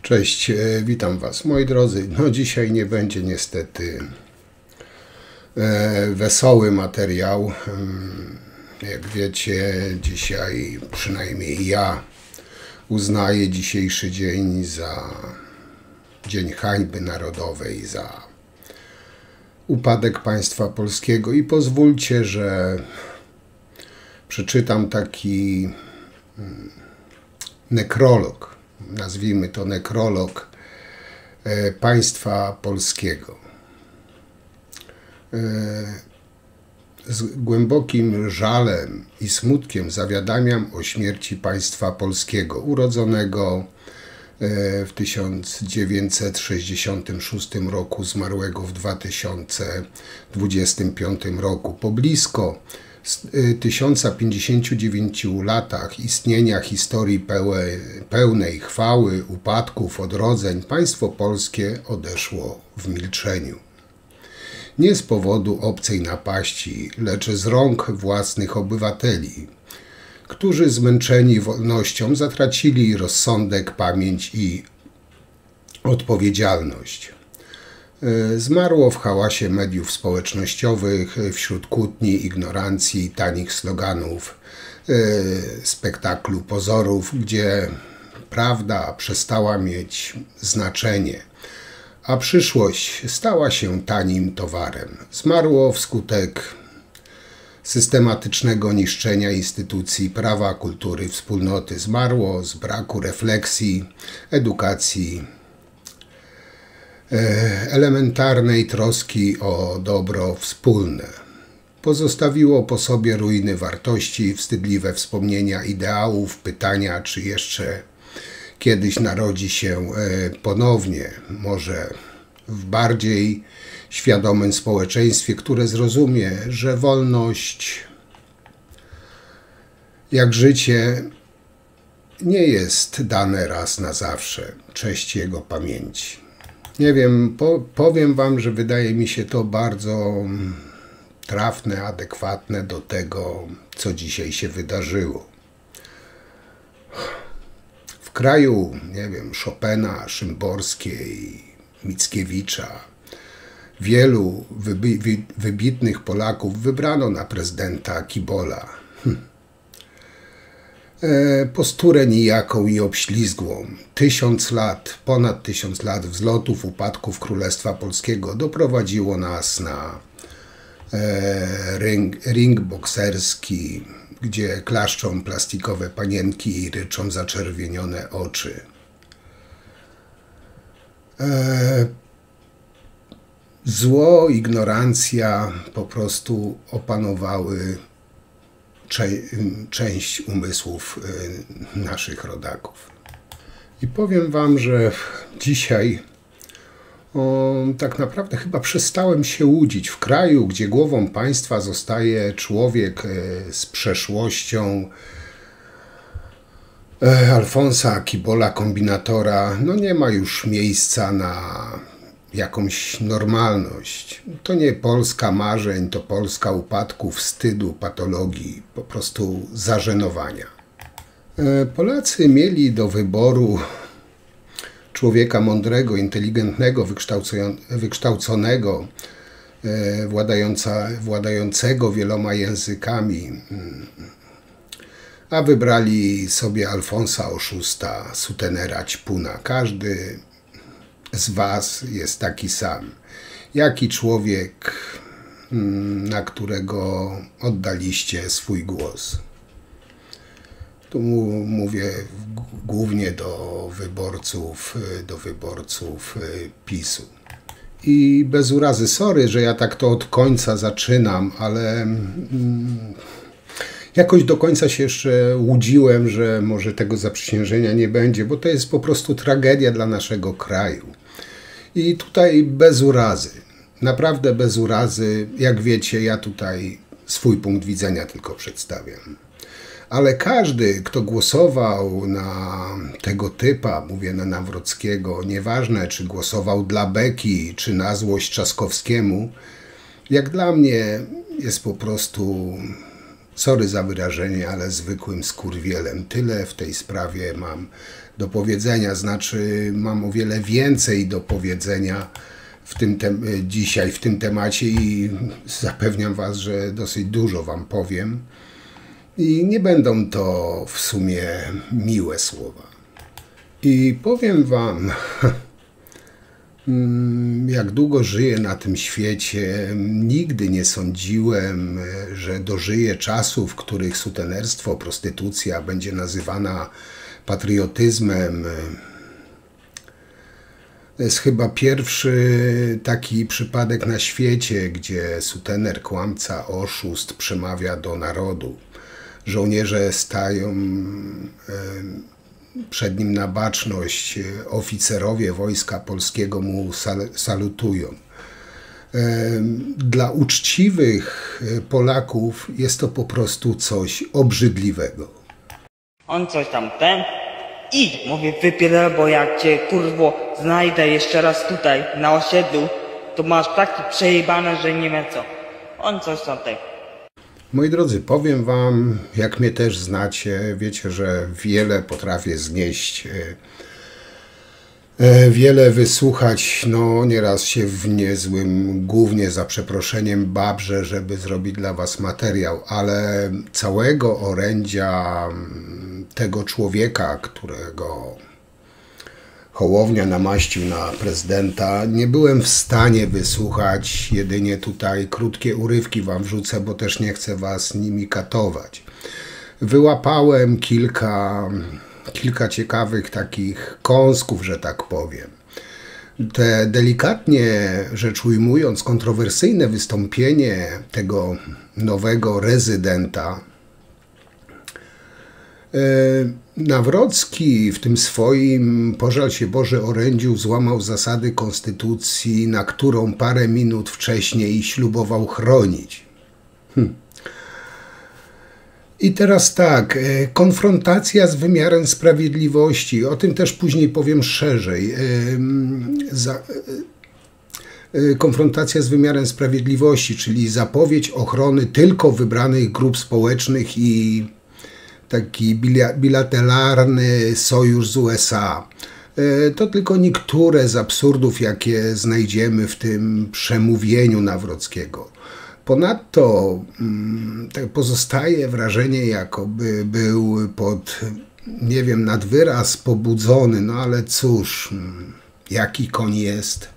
Cześć, witam Was, moi drodzy. No dzisiaj nie będzie niestety wesoły materiał. Jak wiecie, dzisiaj przynajmniej ja uznaję dzisiejszy dzień za Dzień Hańby Narodowej, za upadek państwa polskiego i pozwólcie, że przeczytam taki nekrolog, nazwijmy to nekrolog państwa polskiego. Z głębokim żalem i smutkiem zawiadamiam o śmierci państwa polskiego, urodzonego w 1966 roku, zmarłego w 2025 roku. Po blisko 1059 latach istnienia historii pełnej chwały, upadków, odrodzeń, państwo polskie odeszło w milczeniu. Nie z powodu obcej napaści, lecz z rąk własnych obywateli, którzy zmęczeni wolnością zatracili rozsądek, pamięć i odpowiedzialność. Zmarło w hałasie mediów społecznościowych, wśród kłótni, ignorancji, tanich sloganów, spektaklu pozorów, gdzie prawda przestała mieć znaczenie, a przyszłość stała się tanim towarem. Zmarło wskutek systematycznego niszczenia instytucji prawa, kultury, wspólnoty. Zmarło z braku refleksji, edukacji, elementarnej troski o dobro wspólne. Pozostawiło po sobie ruiny wartości, wstydliwe wspomnienia ideałów, pytania, czy jeszcze kiedyś narodzi się ponownie, może w bardziej świadomym społeczeństwie, które zrozumie, że wolność, jak życie, nie jest dane raz na zawsze. Cześć jego pamięci. Nie wiem, powiem Wam, że wydaje mi się to bardzo trafne, adekwatne do tego, co dzisiaj się wydarzyło. W kraju, nie wiem, Chopina, Szymborskiej, Mickiewicza, wielu wybitnych Polaków wybrano na prezydenta Kibola. Posturę nijaką i obślizgłą. 1000 lat, ponad 1000 lat wzlotów, upadków Królestwa Polskiego doprowadziło nas na ring bokserski, gdzie klaszczą plastikowe panienki i ryczą zaczerwienione oczy. Zło, ignorancja po prostu opanowały część umysłów naszych rodaków. I powiem Wam, że dzisiaj tak naprawdę chyba przestałem się łudzić. W kraju, gdzie głową państwa zostaje człowiek z przeszłością Alfonsa Kibola, kombinatora, no nie ma już miejsca na jakąś normalność. To nie Polska marzeń, to Polska upadków, wstydu, patologii, po prostu zażenowania. Polacy mieli do wyboru człowieka mądrego, inteligentnego, wykształconego, władającego wieloma językami, a wybrali sobie Alfonsa Oszusta, sutenera ćpuna. Każdy z Was jest taki sam. Jaki człowiek, na którego oddaliście swój głos? Tu mówię głównie do wyborców PiS-u. I bez urazy, sorry, że ja tak to od końca zaczynam, ale jakoś do końca się jeszcze łudziłem, że może tego zaprzysiężenia nie będzie, bo to jest po prostu tragedia dla naszego kraju. I tutaj bez urazy, naprawdę bez urazy, jak wiecie, ja tutaj swój punkt widzenia tylko przedstawiam. Ale każdy, kto głosował na tego typa, mówię na Nawrockiego, nieważne czy głosował dla beki, czy na złość Trzaskowskiemu, jak dla mnie jest po prostu sorry za wyrażenie, ale zwykłym skurwielem. Tyle w tej sprawie mam do powiedzenia, znaczy mam o wiele więcej do powiedzenia dzisiaj w tym temacie i zapewniam Was, że dosyć dużo Wam powiem. I nie będą to w sumie miłe słowa. I powiem Wam, jak długo żyję na tym świecie, nigdy nie sądziłem, że dożyję czasów, w których sutenerstwo, prostytucja będzie nazywana patriotyzmem. To jest chyba pierwszy taki przypadek na świecie, gdzie sutener, kłamca, oszust przemawia do narodu. Żołnierze stają przed nim na baczność, oficerowie Wojska Polskiego mu salutują. Dla uczciwych Polaków jest to po prostu coś obrzydliwego. On coś tam idź, mówię, wypierdol, bo jak cię, kurwo, znajdę jeszcze raz tutaj, na osiedlu, to masz taki przejebane, że nie wiem co. On coś tam Moi drodzy, powiem Wam, jak mnie też znacie, wiecie, że wiele potrafię znieść, wiele wysłuchać, no nieraz się w niezłym gównie, za przeproszeniem, babrze, żeby zrobić dla Was materiał, ale całego orędzia tego człowieka, którego Hołownia namaścił na prezydenta, nie byłem w stanie wysłuchać, jedynie tutaj krótkie urywki Wam wrzucę, bo też nie chcę Was nimi katować. Wyłapałem kilka ciekawych takich kąsków, że tak powiem. Te delikatnie rzecz ujmując kontrowersyjne wystąpienie tego nowego rezydenta Nawrocki w tym swoim, pożal się Boże, orędziu złamał zasady konstytucji, na którą parę minut wcześniej ślubował chronić. I teraz tak, konfrontacja z wymiarem sprawiedliwości, o tym też później powiem szerzej. Konfrontacja z wymiarem sprawiedliwości, czyli zapowiedź ochrony tylko wybranych grup społecznych i taki bilateralny sojusz z USA. To tylko niektóre z absurdów, jakie znajdziemy w tym przemówieniu Nawrockiego. Ponadto pozostaje wrażenie, jakoby był nie wiem, nad wyraz pobudzony, no ale cóż, jaki koń jest,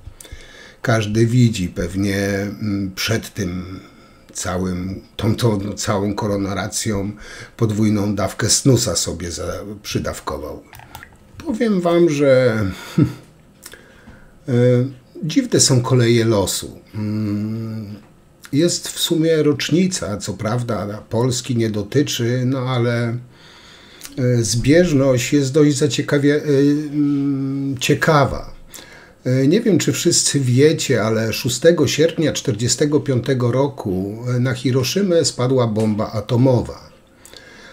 każdy widzi, pewnie przed tym tą całą koronacją podwójną dawkę snusa sobie przydawkował. Powiem Wam, że dziwne są koleje losu. Jest w sumie rocznica, co prawda Polski nie dotyczy, no ale zbieżność jest dość ciekawa. Nie wiem, czy wszyscy wiecie, ale 6 sierpnia 1945 roku na Hiroszymę spadła bomba atomowa,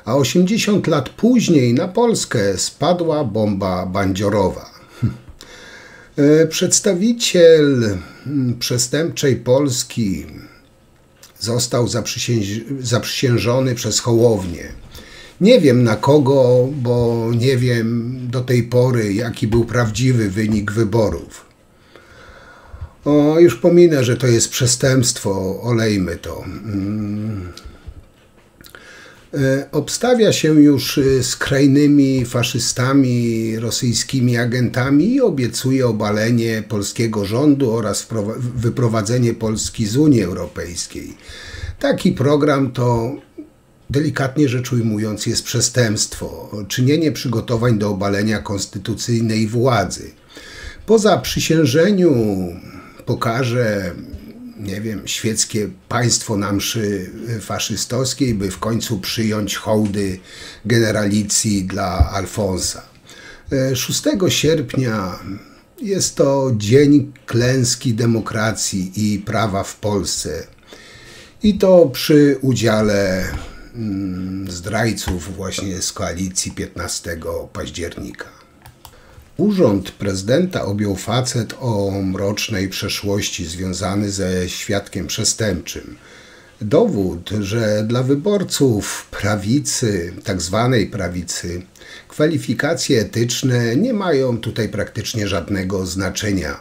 a 80 lat później na Polskę spadła bomba bandziorowa. Przedstawiciel przestępczej Polski został zaprzysiężony przez Hołownię. Nie wiem na kogo, bo nie wiem do tej pory, jaki był prawdziwy wynik wyborów. Już pominę, że to jest przestępstwo, olejmy to. Obstawia się już skrajnymi faszystami, rosyjskimi agentami i obiecuje obalenie polskiego rządu oraz wyprowadzenie Polski z Unii Europejskiej. Taki program to, delikatnie rzecz ujmując, jest przestępstwo, czynienie przygotowań do obalenia konstytucyjnej władzy. Po zaprzysiężeniu pokaże, nie wiem, świeckie państwo na mszy faszystowskiej, by w końcu przyjąć hołdy generalicji dla Alfonsa. 6 sierpnia jest to dzień klęski demokracji i prawa w Polsce. I to przy udziale zdrajców właśnie z koalicji 15 października. Urząd prezydenta objął facet o mrocznej przeszłości związany ze świadkiem przestępczym. Dowód, że dla wyborców prawicy, tak zwanej prawicy, kwalifikacje etyczne nie mają tutaj praktycznie żadnego znaczenia,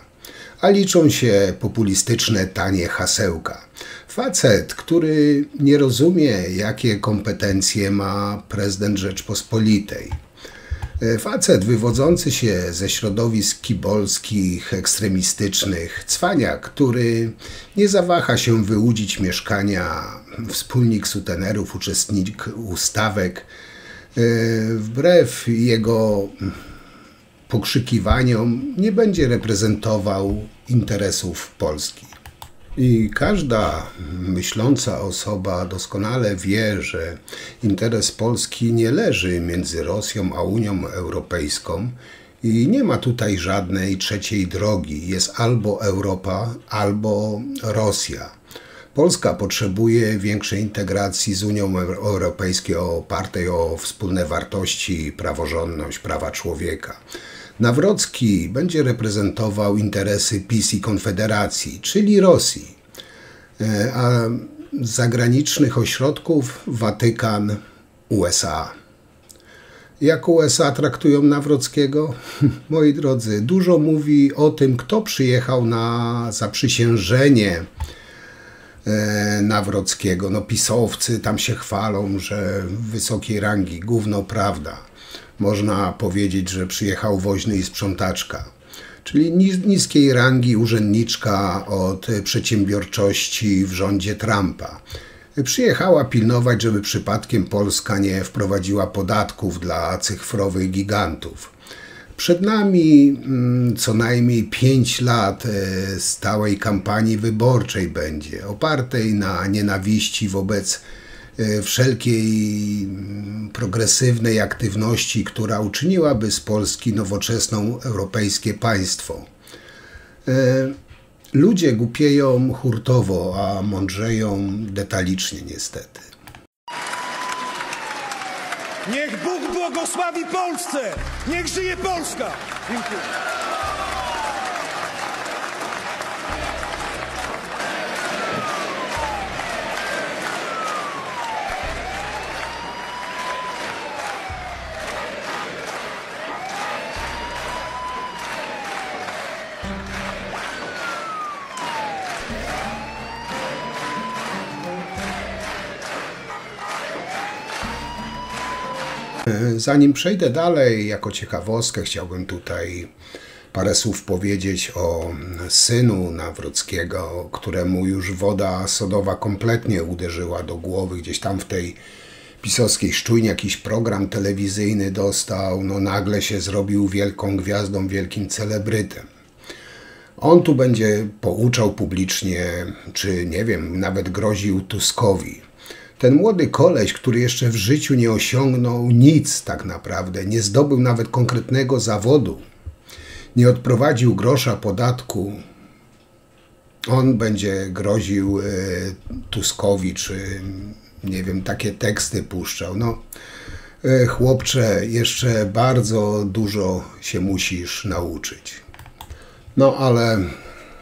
a liczą się populistyczne, tanie hasełka. Facet, który nie rozumie, jakie kompetencje ma prezydent Rzeczpospolitej. Facet wywodzący się ze środowisk kibolskich, ekstremistycznych, cwaniak, który nie zawaha się wyłudzić mieszkania, wspólnik sutenerów, uczestnik ustawek, wbrew jego pokrzykiwaniom nie będzie reprezentował interesów Polski. I każda myśląca osoba doskonale wie, że interes Polski nie leży między Rosją a Unią Europejską i nie ma tutaj żadnej trzeciej drogi. Jest albo Europa, albo Rosja. Polska potrzebuje większej integracji z Unią Europejską opartej o wspólne wartości, praworządność, prawa człowieka. Nawrocki będzie reprezentował interesy PiS i Konfederacji, czyli Rosji, a z zagranicznych ośrodków Watykan, USA. Jak USA traktują Nawrockiego? Moi drodzy, dużo mówi o tym, kto przyjechał na zaprzysiężenie Nawrockiego. No pisowcy tam się chwalą, że wysokiej rangi, gówno prawda. Można powiedzieć, że przyjechał woźny i sprzątaczka, czyli niskiej rangi urzędniczka od przedsiębiorczości w rządzie Trumpa. Przyjechała pilnować, żeby przypadkiem Polska nie wprowadziła podatków dla cyfrowych gigantów. Przed nami co najmniej 5 lat stałej kampanii wyborczej będzie, opartej na nienawiści wobec wszelkiej progresywnej aktywności, która uczyniłaby z Polski nowoczesną europejskie państwo. Ludzie głupieją hurtowo, a mądrzeją detalicznie niestety. Niech Bóg błogosławi Polsce! Niech żyje Polska! Dziękuję. Zanim przejdę dalej, jako ciekawostkę chciałbym tutaj parę słów powiedzieć o synu Nawrockiego, któremu już woda sodowa kompletnie uderzyła do głowy. Gdzieś tam w tej pisowskiej szczujni jakiś program telewizyjny dostał, no nagle się zrobił wielką gwiazdą, wielkim celebrytem. On tu będzie pouczał publicznie, czy nie wiem, nawet groził Tuskowi. Ten młody koleś, który jeszcze w życiu nie osiągnął nic tak naprawdę, nie zdobył nawet konkretnego zawodu, nie odprowadził grosza podatku, on będzie groził Tuskowi, czy nie wiem, takie teksty puszczał. No, chłopcze, jeszcze bardzo dużo się musisz nauczyć. No ale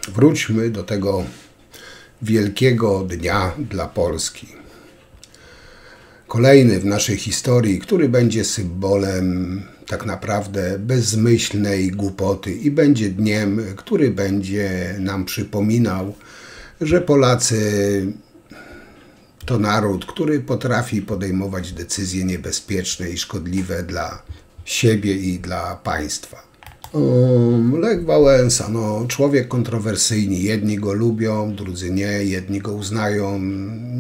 wróćmy do tego wielkiego dnia dla Polski. Kolejny w naszej historii, który będzie symbolem tak naprawdę bezmyślnej głupoty i będzie dniem, który będzie nam przypominał, że Polacy to naród, który potrafi podejmować decyzje niebezpieczne i szkodliwe dla siebie i dla państwa. Lech Wałęsa, no, człowiek kontrowersyjny. Jedni go lubią, drudzy nie, jedni go uznają.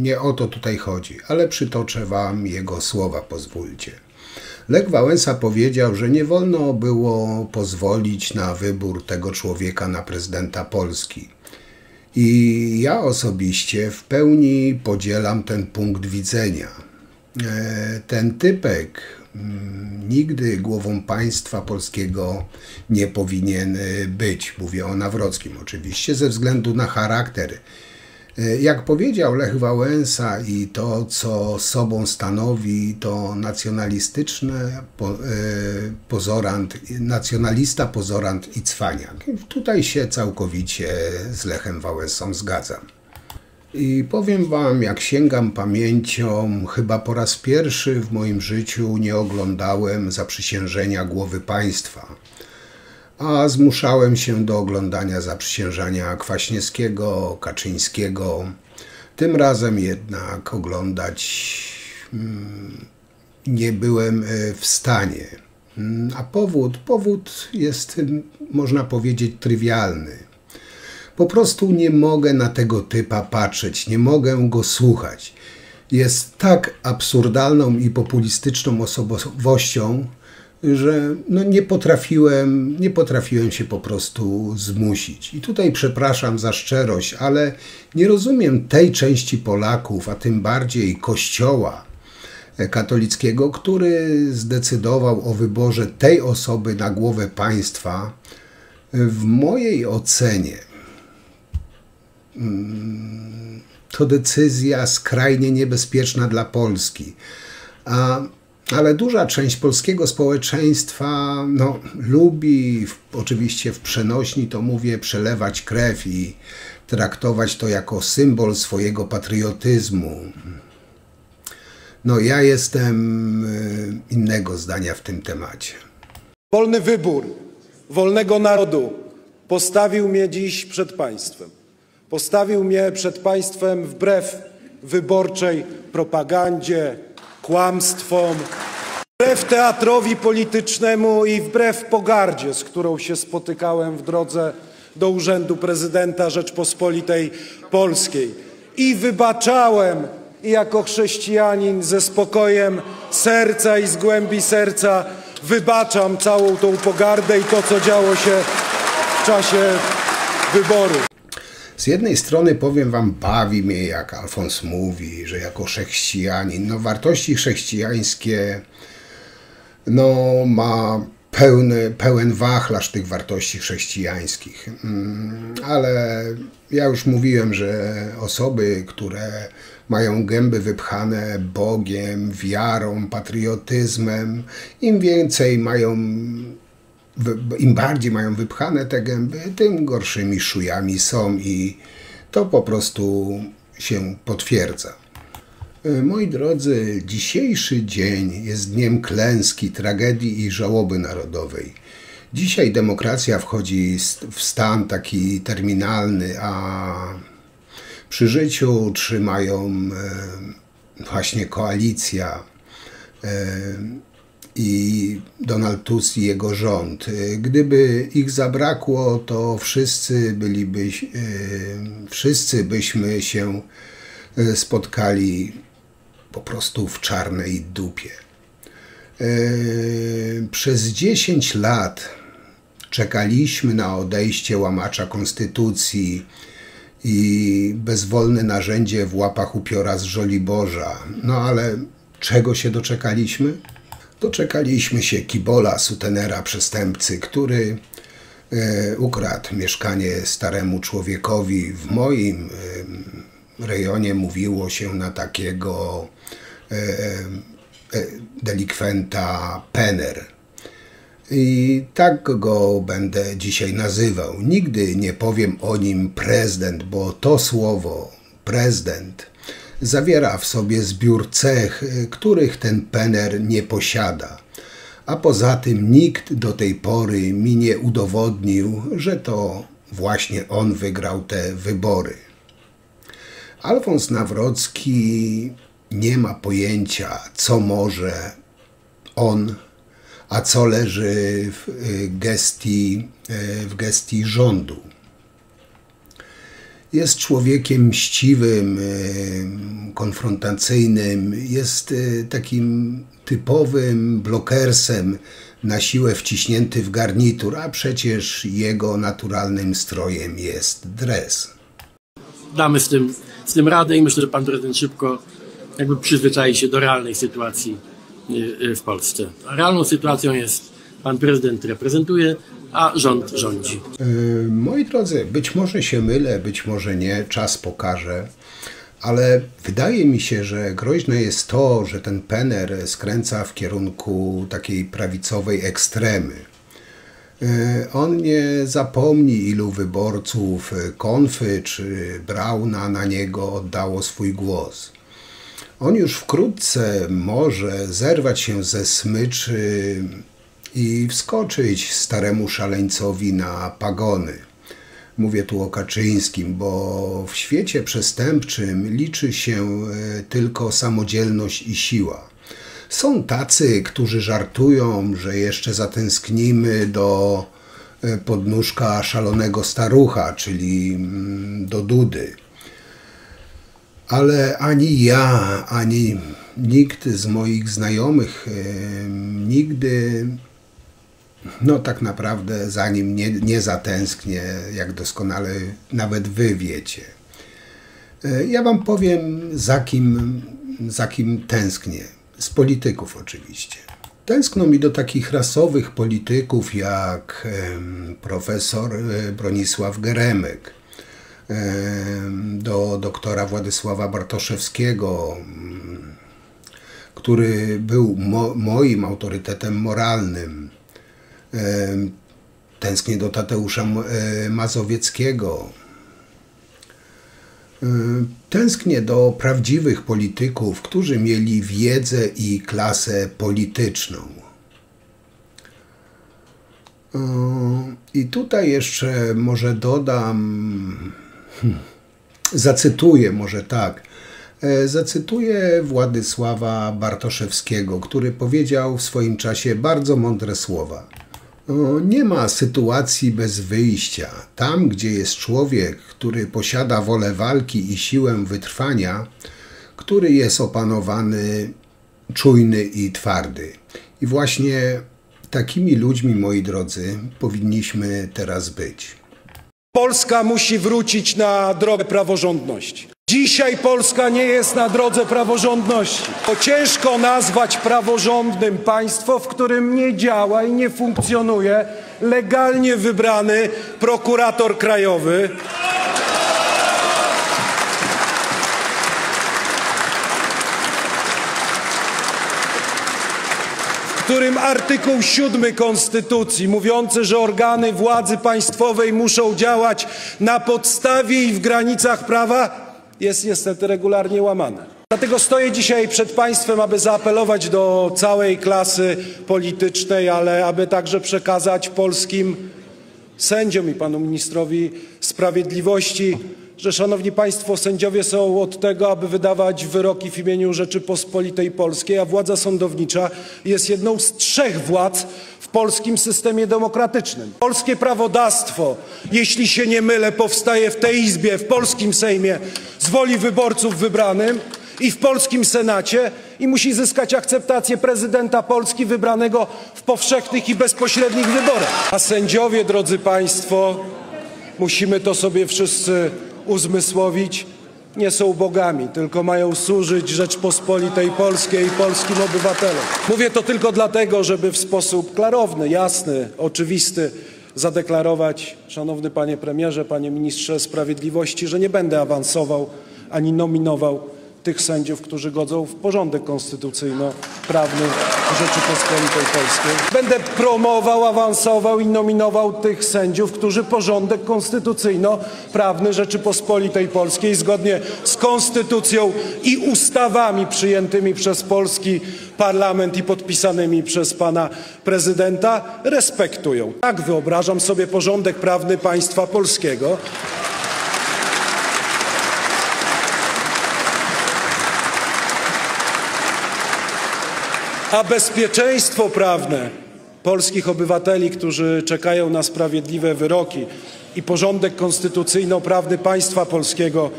Nie o to tutaj chodzi, ale przytoczę wam jego słowa, pozwólcie. Lech Wałęsa powiedział, że nie wolno było pozwolić na wybór tego człowieka na prezydenta Polski. I ja osobiście w pełni podzielam ten punkt widzenia. Ten typek nigdy głową państwa polskiego nie powinien być. Mówię o Nawrockim oczywiście, ze względu na charakter. Jak powiedział Lech Wałęsa i to, co sobą stanowi, to nacjonalista, pozorant i cwaniak. Tutaj się całkowicie z Lechem Wałęsą zgadzam. I powiem wam, jak sięgam pamięcią, chyba po raz pierwszy w moim życiu nie oglądałem zaprzysiężenia głowy państwa, a zmuszałem się do oglądania zaprzysiężenia Kwaśniewskiego, Kaczyńskiego. Tym razem jednak oglądać nie byłem w stanie. A powód jest, można powiedzieć, trywialny. Po prostu nie mogę na tego typa patrzeć, nie mogę go słuchać. Jest tak absurdalną i populistyczną osobowością, że nie potrafiłem się po prostu zmusić. I tutaj przepraszam za szczerość, ale nie rozumiem tej części Polaków, a tym bardziej Kościoła katolickiego, który zdecydował o wyborze tej osoby na głowę państwa. W mojej ocenie to decyzja skrajnie niebezpieczna dla Polski. Ale duża część polskiego społeczeństwa lubi, oczywiście w przenośni to mówię, przelewać krew i traktować to jako symbol swojego patriotyzmu. Ja jestem innego zdania w tym temacie. Wolny wybór wolnego narodu postawił mnie dziś przed państwem. Postawił mnie przed państwem wbrew wyborczej propagandzie, kłamstwom, wbrew teatrowi politycznemu i wbrew pogardzie, z którą się spotykałem w drodze do urzędu prezydenta Rzeczpospolitej Polskiej. I wybaczałem, i jako chrześcijanin ze spokojem serca i z głębi serca wybaczam całą tą pogardę i to, co działo się w czasie wyboru. Z jednej strony powiem wam, bawi mnie, jak Alfons mówi, że jako chrześcijanin, wartości chrześcijańskie, ma pełen wachlarz tych wartości chrześcijańskich. Ale ja już mówiłem, że osoby, które mają gęby wypchane Bogiem, wiarą, patriotyzmem, im bardziej mają wypchane te gęby, tym gorszymi szujami są i to po prostu się potwierdza. Moi drodzy, dzisiejszy dzień jest dniem klęski, tragedii i żałoby narodowej. Dzisiaj demokracja wchodzi w stan taki terminalny, a przy życiu trzymają właśnie koalicja i Donald Tusk i jego rząd. Gdyby ich zabrakło, to wszyscy byśmy się spotkali po prostu w czarnej dupie. Przez 10 lat czekaliśmy na odejście łamacza konstytucji i bezwolne narzędzie w łapach upiora z Żoliborza. Ale czego się doczekaliśmy? Doczekaliśmy się kibola, sutenera, przestępcy, który ukradł mieszkanie staremu człowiekowi. W moim rejonie mówiło się na takiego delikwenta pener. I tak go będę dzisiaj nazywał. Nigdy nie powiem o nim prezydent, bo to słowo prezydent zawiera w sobie zbiór cech, których ten pener nie posiada. A poza tym nikt do tej pory mi nie udowodnił, że to właśnie on wygrał te wybory. Alfons Nawrocki nie ma pojęcia, co może on, a co leży w gestii rządu. Jest człowiekiem mściwym, konfrontacyjnym, jest takim typowym blokersem, na siłę wciśnięty w garnitur, a przecież jego naturalnym strojem jest dres. Damy z tym radę i myślę, że pan prezydent szybko przyzwyczai się do realnej sytuacji w Polsce. A realną sytuacją jest pan prezydent reprezentuje, a rząd rządzi. Moi drodzy, być może się mylę, być może nie, czas pokaże, ale wydaje mi się, że groźne jest to, że ten pener skręca w kierunku takiej prawicowej ekstremy. On nie zapomni, ilu wyborców Konfy czy Brauna na niego oddało swój głos. On już wkrótce może zerwać się ze smyczy i wskoczyć staremu szaleńcowi na pagony. Mówię tu o Kaczyńskim, bo w świecie przestępczym liczy się tylko samodzielność i siła. Są tacy, którzy żartują, że jeszcze zatęsknimy do podnóżka szalonego starucha, czyli do Dudy. Ale ani ja, ani nikt z moich znajomych nigdy, no tak naprawdę za nim nie zatęsknię, jak doskonale nawet wy wiecie. Ja wam powiem, za kim tęsknię. Z polityków oczywiście. Tęskno mi do takich rasowych polityków jak profesor Bronisław Geremek, do doktora Władysława Bartoszewskiego, który był moim autorytetem moralnym. Tęsknię do Tadeusza Mazowieckiego. Tęsknię do prawdziwych polityków, którzy mieli wiedzę i klasę polityczną. I tutaj jeszcze może dodam, zacytuję Władysława Bartoszewskiego, który powiedział w swoim czasie bardzo mądre słowa. Nie ma sytuacji bez wyjścia. Tam, gdzie jest człowiek, który posiada wolę walki i siłę wytrwania, który jest opanowany, czujny i twardy. I właśnie takimi ludźmi, moi drodzy, powinniśmy teraz być. Polska musi wrócić na drogę praworządności. Dzisiaj Polska nie jest na drodze praworządności. Bo ciężko nazwać praworządnym państwo, w którym nie działa i nie funkcjonuje legalnie wybrany prokurator krajowy, w którym artykuł 7 Konstytucji mówiący, że organy władzy państwowej muszą działać na podstawie i w granicach prawa, jest niestety regularnie łamane. Dlatego stoję dzisiaj przed państwem, aby zaapelować do całej klasy politycznej, ale aby także przekazać polskim sędziom i panu ministrowi sprawiedliwości, że, szanowni państwo, sędziowie są od tego, aby wydawać wyroki w imieniu Rzeczypospolitej Polskiej, a władza sądownicza jest jedną z 3 władz w polskim systemie demokratycznym. Polskie prawodawstwo, jeśli się nie mylę, powstaje w tej Izbie, w polskim Sejmie z woli wyborców wybranym i w polskim Senacie i musi zyskać akceptację prezydenta Polski wybranego w powszechnych i bezpośrednich wyborach. A sędziowie, drodzy państwo, musimy to sobie wszyscy uzmysłowić, nie są bogami, tylko mają służyć Rzeczpospolitej Polskiej i polskim obywatelom. Mówię to tylko dlatego, żeby w sposób klarowny, jasny, oczywisty zadeklarować, szanowny panie premierze, panie ministrze sprawiedliwości, że nie będę awansował ani nominował tych sędziów, którzy godzą w porządek konstytucyjno-prawny Rzeczypospolitej Polskiej. Będę promował, awansował i nominował tych sędziów, którzy porządek konstytucyjno-prawny Rzeczypospolitej Polskiej zgodnie z konstytucją i ustawami przyjętymi przez polski parlament i podpisanymi przez pana prezydenta respektują. Tak wyobrażam sobie porządek prawny państwa polskiego. A bezpieczeństwo prawne polskich obywateli, którzy czekają na sprawiedliwe wyroki i porządek konstytucyjno-prawny państwa polskiego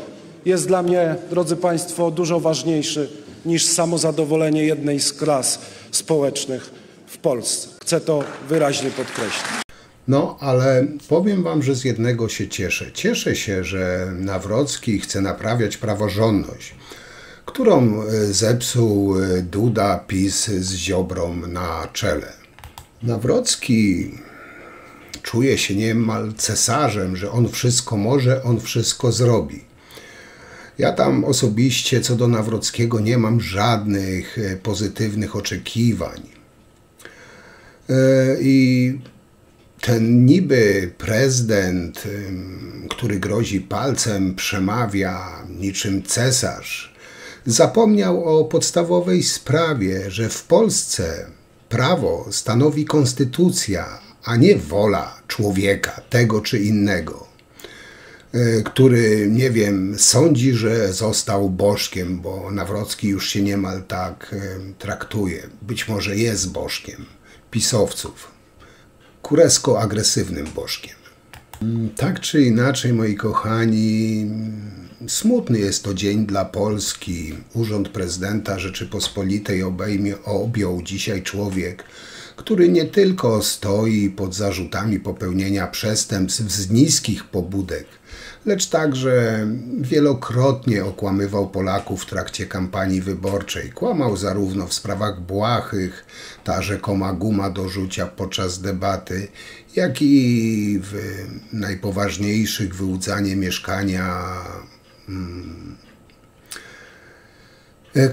jest dla mnie, drodzy państwo, dużo ważniejszy niż samozadowolenie jednej z klas społecznych w Polsce. Chcę to wyraźnie podkreślić. No, ale powiem wam, że z jednego się cieszę. Cieszę się, że Nawrocki chce naprawiać praworządność, którą zepsuł Duda, PiS z Ziobrą na czele. Nawrocki czuje się niemal cesarzem, że on wszystko może, on wszystko zrobi. Ja tam osobiście co do Nawrockiego nie mam żadnych pozytywnych oczekiwań. I ten niby prezydent, który grozi palcem, przemawia niczym cesarz, zapomniał o podstawowej sprawie, że w Polsce prawo stanowi konstytucja, a nie wola człowieka, tego czy innego, który, nie wiem, sądzi, że został bożkiem, bo Nawrocki już się niemal tak traktuje. Być może jest bożkiem pisowców, kuresko-agresywnym bożkiem. Tak czy inaczej, moi kochani, smutny jest to dzień dla Polski. Urząd prezydenta Rzeczypospolitej objął dzisiaj człowiek, który nie tylko stoi pod zarzutami popełnienia przestępstw z niskich pobudek, lecz także wielokrotnie okłamywał Polaków w trakcie kampanii wyborczej. Kłamał zarówno w sprawach błahych, ta rzekoma guma do rzucia podczas debaty, jak i w najpoważniejszych, wyłudzanie mieszkania.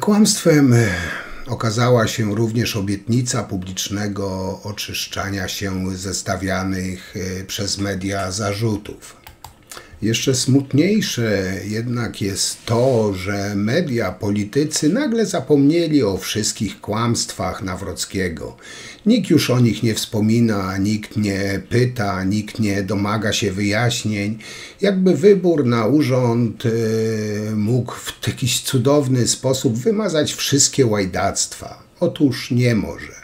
Kłamstwem okazała się również obietnica publicznego oczyszczania się ze stawianych przez media zarzutów. Jeszcze smutniejsze jednak jest to, że media, politycy nagle zapomnieli o wszystkich kłamstwach Nawrockiego. Nikt już o nich nie wspomina, nikt nie pyta, nikt nie domaga się wyjaśnień. Jakby wybór na urząd mógł w jakiś cudowny sposób wymazać wszystkie łajdactwa. Otóż nie może.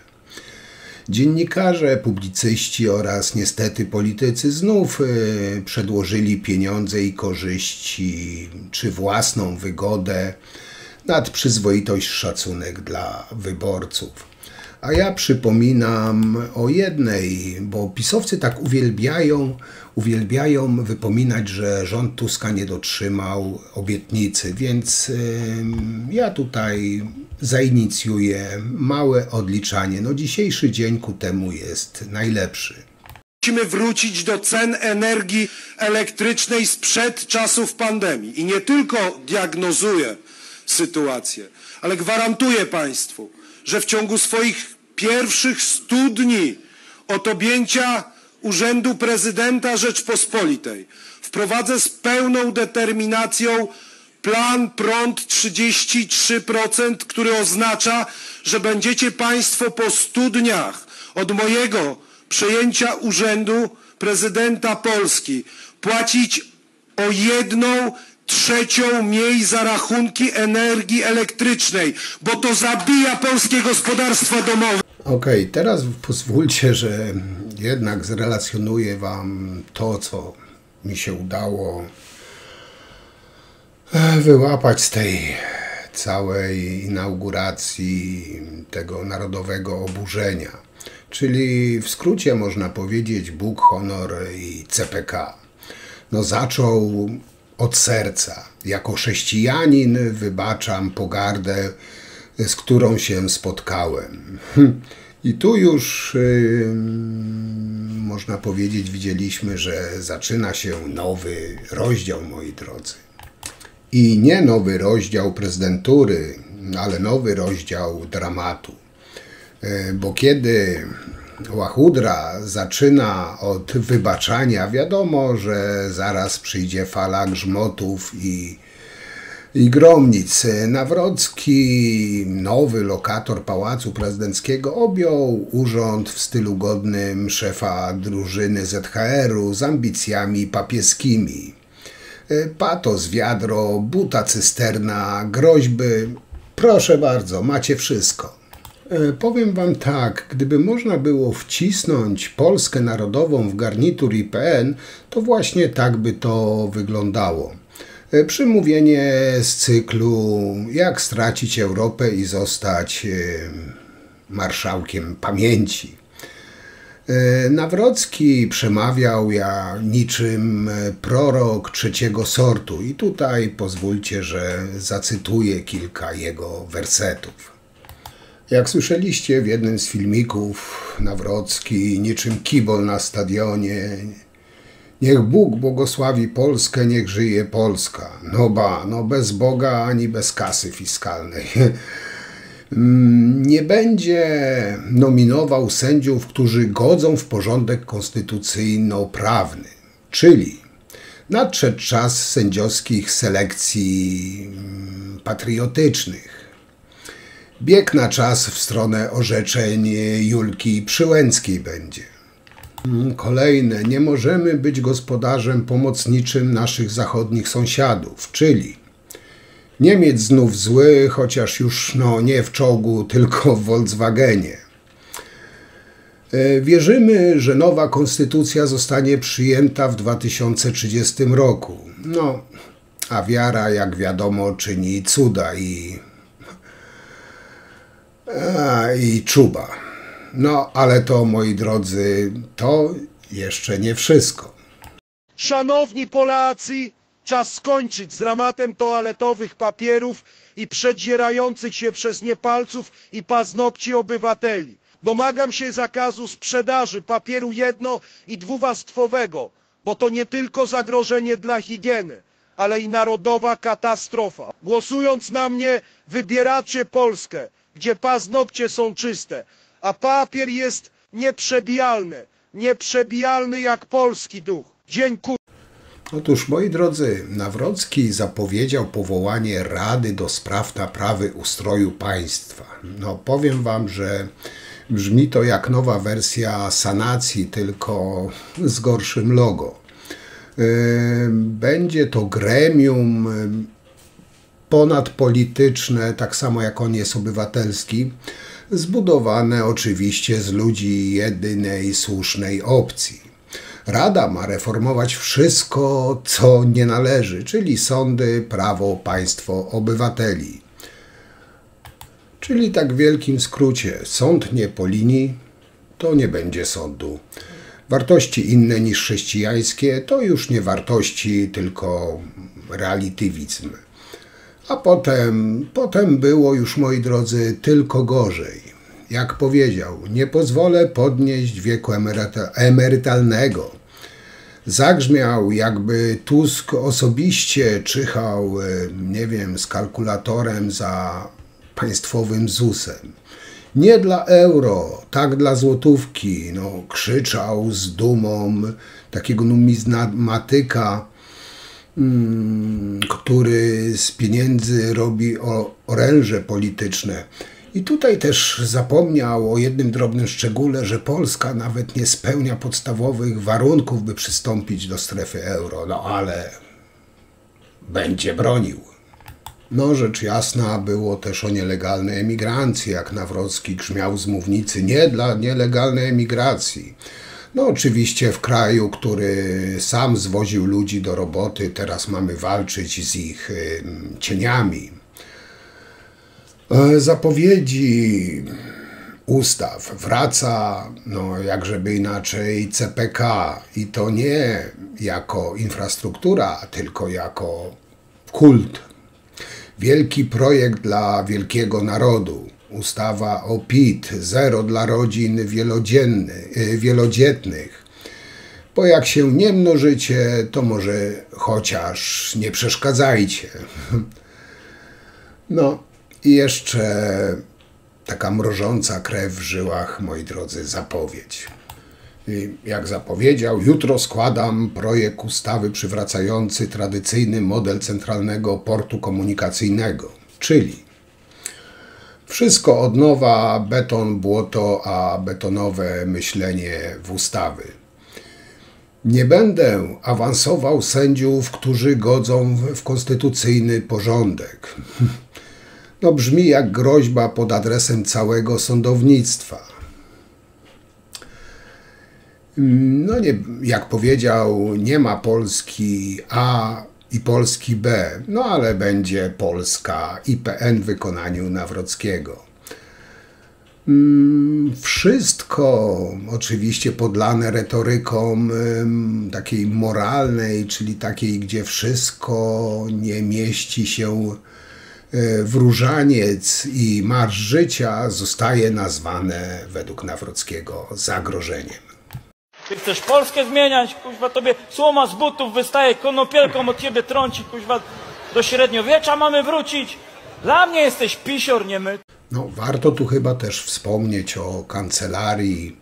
Dziennikarze, publicyści oraz niestety politycy znów przedłożyli pieniądze i korzyści czy własną wygodę nad przyzwoitość, szacunek dla wyborców. A ja przypominam o jednej, bo pisowcy tak uwielbiają wypominać, że rząd Tuska nie dotrzymał obietnicy, więc ja tutaj zainicjuję małe odliczanie. No dzisiejszy dzień ku temu jest najlepszy. Musimy wrócić do cen energii elektrycznej sprzed czasów pandemii. I nie tylko diagnozuję sytuację, ale gwarantuję Państwu, że w ciągu swoich pierwszych 100 dni od objęcia Urzędu Prezydenta Rzeczpospolitej wprowadzę z pełną determinacją plan prąd 33%, który oznacza, że będziecie Państwo po 100 dniach od mojego przejęcia Urzędu Prezydenta Polski płacić o 1/3 mniej za rachunki energii elektrycznej, bo to zabija polskie gospodarstwa domowe. Okej, teraz pozwólcie, że jednak zrelacjonuję Wam to, co mi się udało wyłapać z tej całej inauguracji tego narodowego oburzenia. Czyli w skrócie można powiedzieć Bóg, honor i CPK. No zaczął od serca. Jako chrześcijanin wybaczam pogardę, z którą się spotkałem. I tu już można powiedzieć, widzieliśmy, że zaczyna się nowy rozdział, moi drodzy. I nie nowy rozdział prezydentury, ale nowy rozdział dramatu. Bo kiedy łachudra zaczyna od wybaczania, wiadomo, że zaraz przyjdzie fala grzmotów i gromnic. Nawrocki, nowy lokator Pałacu Prezydenckiego, objął urząd w stylu godnym szefa drużyny ZHR-u z ambicjami papieskimi. Patos, wiadro, buta cysterna, groźby. Proszę bardzo, macie wszystko. Powiem Wam tak, gdyby można było wcisnąć Polskę Narodową w garnitur IPN, to właśnie tak by to wyglądało. Przemówienie z cyklu Jak stracić Europę i zostać marszałkiem pamięci. Nawrocki przemawiał niczym prorok trzeciego sortu i tutaj pozwólcie, że zacytuję kilka jego wersetów. Jak słyszeliście w jednym z filmików, Nawrocki niczym kibol na stadionie: niech Bóg błogosławi Polskę, niech żyje Polska. No bez Boga ani bez kasy fiskalnej. nie będzie nominował sędziów, którzy godzą w porządek konstytucyjno-prawny, czyli nadszedł czas sędziowskich selekcji patriotycznych. Bieg na czas w stronę orzeczeń Julki Przyłęckiej będzie. Kolejne, nie możemy być gospodarzem pomocniczym naszych zachodnich sąsiadów, czyli Niemiec znów zły, chociaż już nie w czołgu, tylko w Volkswagenie. Wierzymy, że nowa konstytucja zostanie przyjęta w 2030 roku. A wiara, jak wiadomo, czyni cuda i czuba. Ale to, moi drodzy, to jeszcze nie wszystko. Szanowni Polacy, czas skończyć z dramatem toaletowych papierów i przedzierających się przez nie palców i paznokci obywateli. Domagam się zakazu sprzedaży papieru jedno- i dwuwarstwowego, bo to nie tylko zagrożenie dla higieny, ale i narodowa katastrofa. Głosując na mnie, wybieracie Polskę, gdzie paznokcie są czyste, a papier jest nieprzebijalny jak polski duch. Dziękuję. Otóż, moi drodzy, Nawrocki zapowiedział powołanie Rady do Spraw Naprawy Ustroju Państwa. Powiem wam, że brzmi to jak nowa wersja sanacji, tylko z gorszym logo. Będzie to gremium ponadpolityczne, tak samo jak on jest obywatelski, zbudowane oczywiście z ludzi jedynej słusznej opcji. Rada ma reformować wszystko, co nie należy, czyli sądy, prawo, państwo, obywateli. Czyli tak w wielkim skrócie, sąd nie po linii, to nie będzie sądu. Wartości inne niż chrześcijańskie to już nie wartości, tylko relatywizm. A potem było już, moi drodzy, tylko gorzej. Jak powiedział, nie pozwolę podnieść wieku emerytalnego. Zagrzmiał, jakby Tusk osobiście czyhał, nie wiem, z kalkulatorem za państwowym ZUS-em. Nie dla euro, tak dla złotówki. Krzyczał z dumą takiego numizmatyka, który z pieniędzy robi oręże polityczne. I tutaj też zapomniał o jednym drobnym szczególe, że Polska nawet nie spełnia podstawowych warunków, by przystąpić do strefy euro. Ale będzie bronił. Rzecz jasna, było też o nielegalnej emigracji, jak Nawrocki grzmiał z mównicy, nie dla nielegalnej emigracji. Oczywiście w kraju, który sam zwoził ludzi do roboty, teraz mamy walczyć z ich cieniami. Zapowiedzi ustaw wraca, jakżeby inaczej, CPK i to nie jako infrastruktura, tylko jako kult. Wielki projekt dla wielkiego narodu. Ustawa o PIT, zero dla rodzin wielodzietnych. Bo jak się nie mnożycie, to może chociaż nie przeszkadzajcie. I jeszcze taka mrożąca krew w żyłach, moi drodzy, zapowiedź. I jak zapowiedział, jutro składam projekt ustawy przywracający tradycyjny model centralnego portu komunikacyjnego, czyli wszystko od nowa, beton, błoto, a betonowe myślenie w ustawy. Nie będę awansował sędziów, którzy godzą w konstytucyjny porządek. Brzmi jak groźba pod adresem całego sądownictwa. Jak powiedział, nie ma Polski A i Polski B, ale będzie Polska IPN w wykonaniu Nawrockiego. Wszystko oczywiście podlane retoryką takiej moralnej, czyli takiej, gdzie wszystko nie mieści się w różaniec i marsz życia, zostaje nazwane według Nawrockiego zagrożeniem. Ty chcesz Polskę zmieniać, kuźwa, tobie słoma z butów wystaje, konopielką od ciebie trąci, kuźwa, do średniowiecza mamy wrócić. Dla mnie jesteś pisior, nie my. No, warto tu chyba też wspomnieć o kancelarii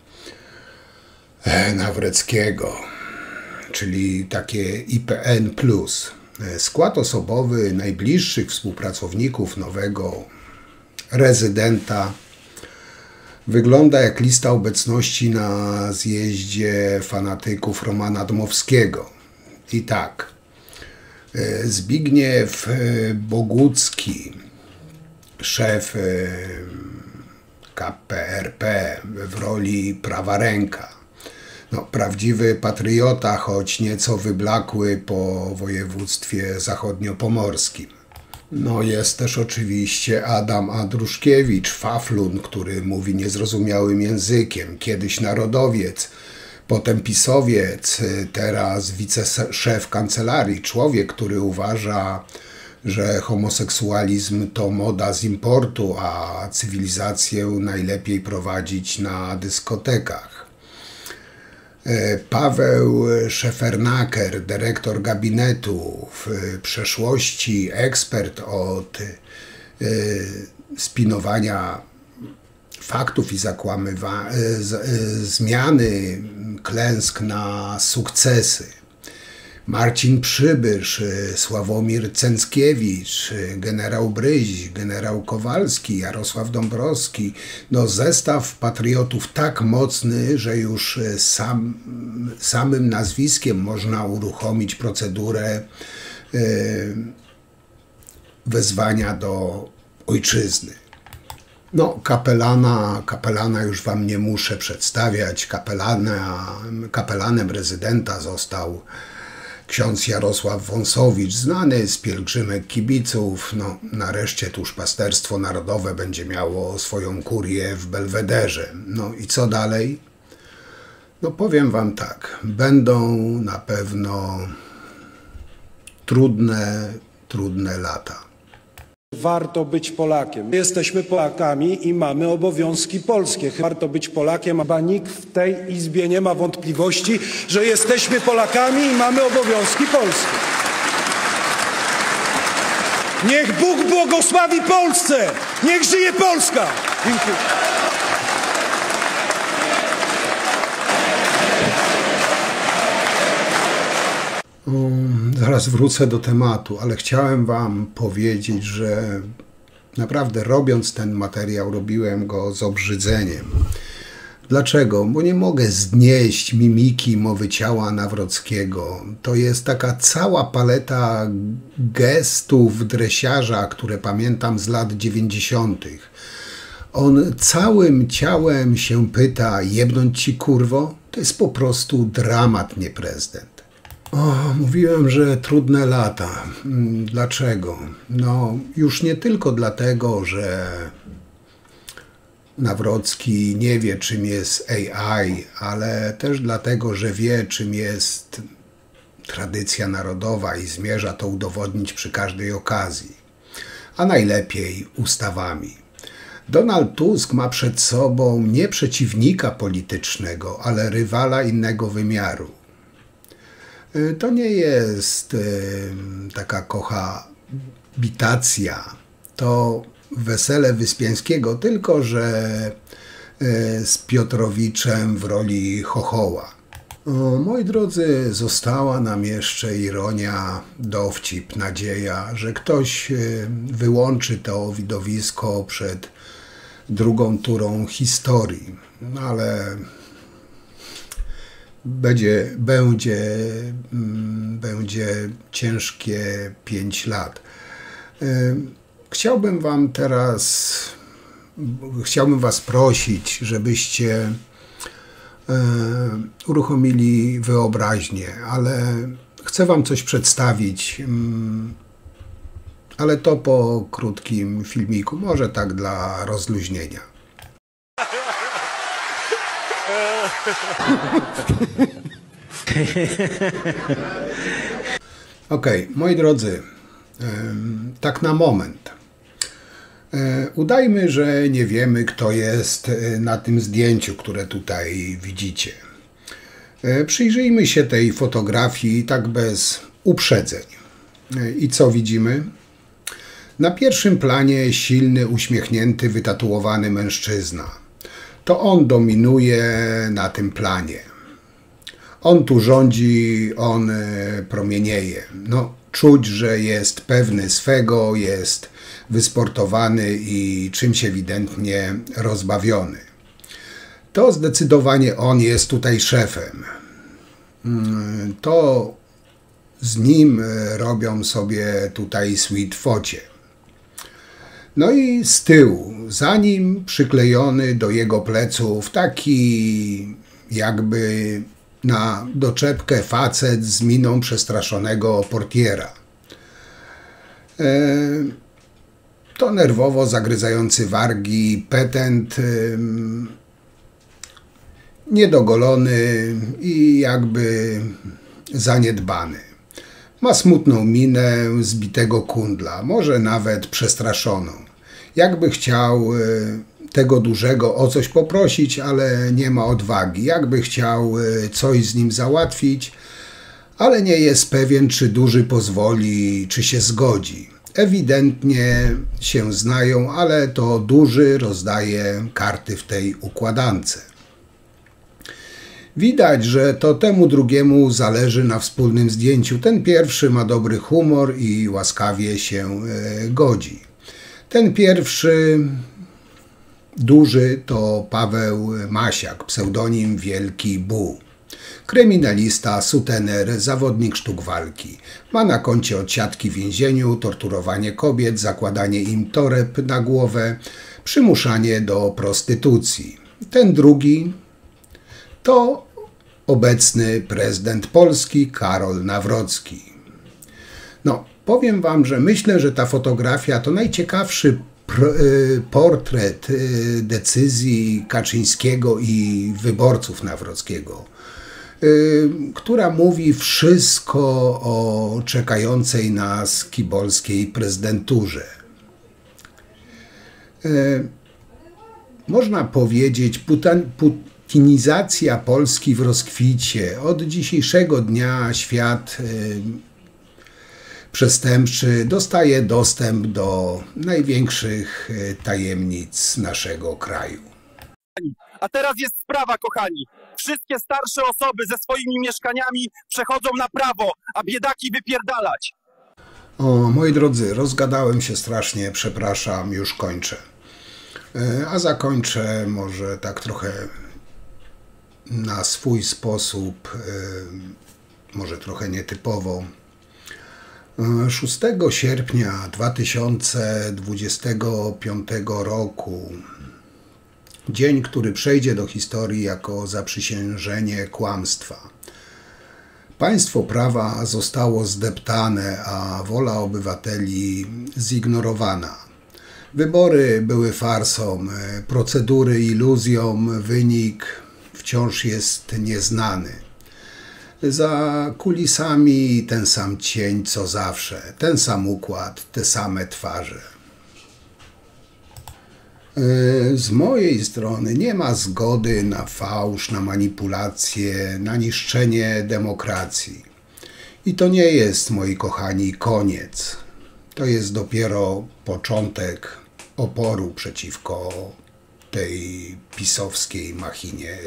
Nawrockiego, czyli takie IPN+. Skład osobowy najbliższych współpracowników nowego rezydenta wygląda jak lista obecności na zjeździe fanatyków Romana Dmowskiego. I tak, Zbigniew Bogucki, szef KPRP w roli prawa ręka. No, prawdziwy patriota, choć nieco wyblakły po województwie zachodniopomorskim. No, jest też oczywiście Adam Andruszkiewicz, faflun, który mówi niezrozumiałym językiem, kiedyś narodowiec, potem pisowiec, teraz wiceszef kancelarii, człowiek, który uważa, że homoseksualizm to moda z importu, a cywilizację najlepiej prowadzić na dyskotekach. Paweł Szefernaker, dyrektor gabinetu, w przeszłości ekspert od spinowania faktów i zmiany klęsk na sukcesy. Marcin Przybysz, Sławomir Cęckiewicz, generał Bryś, generał Kowalski, Jarosław Dąbrowski. No, zestaw patriotów tak mocny, że już samym nazwiskiem można uruchomić procedurę wezwania do ojczyzny. No, kapelana już wam nie muszę przedstawiać. Kapelanem rezydenta został ksiądz Jarosław Wąsowicz, znany z pielgrzymek kibiców. No, nareszcie duszpasterstwo narodowe będzie miało swoją kurię w Belwederze. No i co dalej? No, powiem wam tak, będą na pewno trudne lata. Warto być Polakiem. Jesteśmy Polakami i mamy obowiązki polskie. Warto być Polakiem, a nikt w tej Izbie nie ma wątpliwości, że jesteśmy Polakami i mamy obowiązki polskie. Niech Bóg błogosławi Polsce! Niech żyje Polska! Dziękuję. Zaraz wrócę do tematu, ale chciałem wam powiedzieć, że naprawdę robiąc ten materiał, robiłem go z obrzydzeniem. Dlaczego? Bo nie mogę znieść mimiki, mowy ciała Nawrockiego. To jest taka cała paleta gestów dresiarza, które pamiętam z lat 90. On całym ciałem się pyta: jebnąć ci, kurwo? To jest po prostu dramat, nie prezydent. Mówiłem, że trudne lata. Dlaczego? No, już nie tylko dlatego, że Nawrocki nie wie, czym jest AI, ale też dlatego, że wie, czym jest tradycja narodowa i zmierza to udowodnić przy każdej okazji, a najlepiej ustawami. Donald Tusk ma przed sobą nie przeciwnika politycznego, ale rywala innego wymiaru. To nie jest taka kohabitacja, to wesele Wyspiańskiego, tylko że z Piotrowiczem w roli chochoła. Moi drodzy, została nam jeszcze ironia, dowcip, nadzieja, że ktoś wyłączy to widowisko przed drugą turą historii, no ale będzie ciężkie 5 lat. Chciałbym was prosić, żebyście uruchomili wyobraźnię, ale chcę wam coś przedstawić, ale to po krótkim filmiku, może tak dla rozluźnienia. Okej, moi drodzy, tak na moment. Udajmy, że nie wiemy, kto jest na tym zdjęciu, które tutaj widzicie. Przyjrzyjmy się tej fotografii tak bez uprzedzeń. I co widzimy? Na pierwszym planie silny, uśmiechnięty, wytatuowany mężczyzna. To on dominuje na tym planie. On tu rządzi, on promienieje. No, czuć, że jest pewny swego, jest wysportowany i czymś ewidentnie rozbawiony. To zdecydowanie on jest tutaj szefem. To z nim robią sobie tutaj sweet focie. No i z tyłu, za nim przyklejony do jego pleców taki jakby na doczepkę facet z miną przestraszonego portiera. To nerwowo zagryzający wargi petent, niedogolony i jakby zaniedbany. Ma smutną minę zbitego kundla, może nawet przestraszoną. Jakby chciał tego dużego o coś poprosić, ale nie ma odwagi. Jakby chciał coś z nim załatwić, ale nie jest pewien, czy duży pozwoli, czy się zgodzi. Ewidentnie się znają, ale to duży rozdaje karty w tej układance. Widać, że to temu drugiemu zależy na wspólnym zdjęciu. Ten pierwszy ma dobry humor i łaskawie się godzi. Ten pierwszy, duży, to Paweł Masiak, pseudonim Wielki Bu. Kryminalista, sutener, zawodnik sztuk walki. Ma na koncie odsiadki w więzieniu, torturowanie kobiet, zakładanie im toreb na głowę, przymuszanie do prostytucji. Ten drugi to obecny prezydent Polski Karol Nawrocki. No, powiem wam, że myślę, że ta fotografia to najciekawszy portret decyzji Kaczyńskiego i wyborców Nawrockiego, która mówi wszystko o czekającej nas kibolskiej prezydenturze. Można powiedzieć, putinizacja Polski w rozkwicie. Od dzisiejszego dnia świat przestępczy dostaje dostęp do największych tajemnic naszego kraju. A teraz jest sprawa, kochani. Wszystkie starsze osoby ze swoimi mieszkaniami przechodzą na prawo, a biedaki wypierdalać. O, moi drodzy, rozgadałem się strasznie, przepraszam, już kończę. A zakończę może tak trochę na swój sposób, może trochę nietypowo. 6 sierpnia 2025 roku, dzień, który przejdzie do historii jako zaprzysiężenie kłamstwa. Państwo prawa zostało zdeptane, a wola obywateli zignorowana. Wybory były farsą, procedury iluzją, wynik wciąż jest nieznany. Za kulisami ten sam cień co zawsze, ten sam układ, te same twarze. Z mojej strony nie ma zgody na fałsz, na manipulacje, na niszczenie demokracji. I to nie jest, moi kochani, koniec. To jest dopiero początek oporu przeciwko tej pisowskiej machinie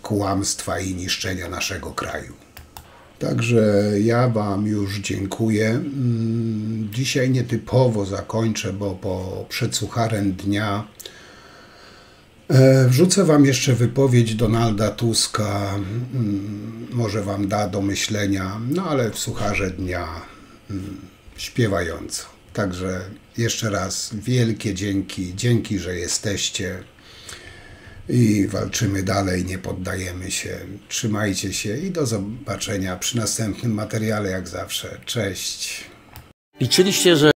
kłamstwa i niszczenia naszego kraju. Także ja wam już dziękuję. Dzisiaj nietypowo zakończę, bo przed sucharem dnia wrzucę wam jeszcze wypowiedź Donalda Tuska. Może wam da do myślenia, no ale w sucharze dnia śpiewająco. Także jeszcze raz wielkie dzięki. Dzięki, że jesteście. I walczymy dalej, nie poddajemy się. Trzymajcie się i do zobaczenia przy następnym materiale, jak zawsze. Cześć. Liczyliście, że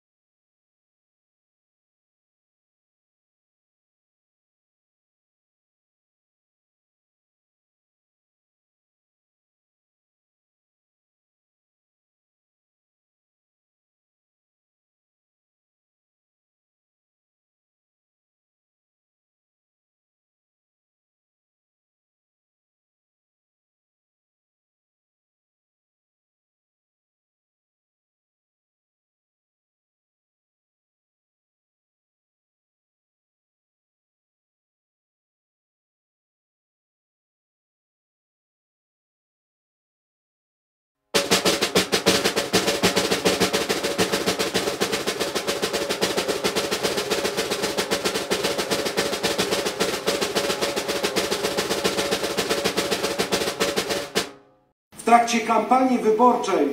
W trakcie kampanii wyborczej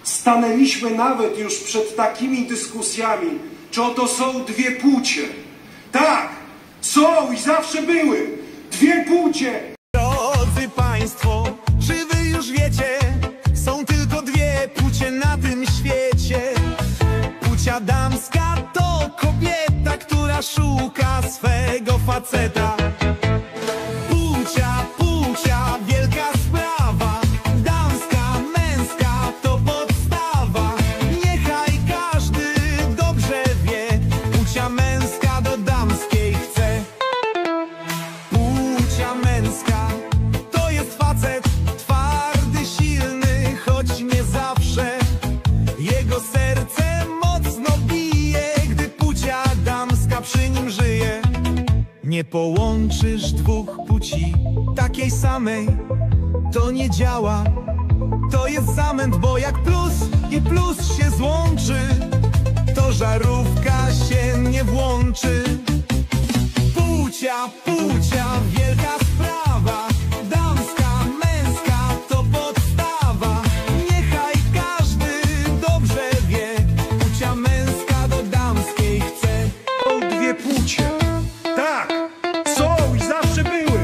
stanęliśmy nawet już przed takimi dyskusjami, czy oto są dwie płcie. Tak, są i zawsze były dwie płcie. Drodzy Państwo, czy Wy już wiecie, są tylko dwie płcie na tym świecie. Płcia damska to kobieta, która szuka swego faceta. Płcia, wielka sprawa, damska, męska to podstawa. Niechaj każdy dobrze wie, płcia męska do damskiej chce. Płcia męska to jest facet, twardy, silny, choć nie zawsze. Jego serce mocno bije, gdy płcia damska przy nim żyje. Nie połączysz dwóch płci takiej samej, to nie działa. To jest zamęt, bo jak plus i plus się złączy, to żarówka się nie włączy. Płcia, wielka sprawa, damska, męska to podstawa. Niechaj każdy dobrze wie, płcia męska do damskiej chce. Są dwie płcie. Tak, są i zawsze były.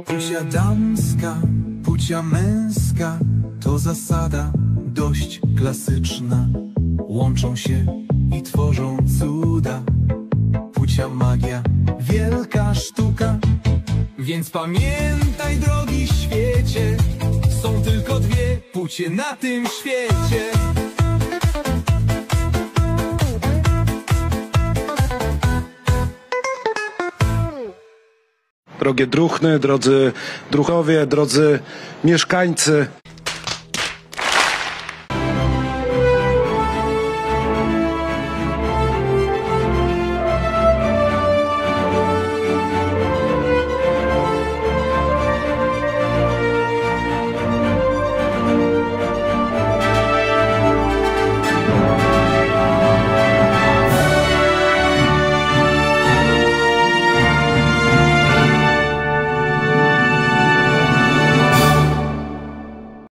Płcia damska, płcia męska to zasada dość klasyczna. Łączą się i tworzą cuda. Płcia magia, wielka sztuka. Więc pamiętaj, drogi świecie, są tylko dwie płcie na tym świecie. Drogie druhny, drodzy druhowie, drodzy mieszkańcy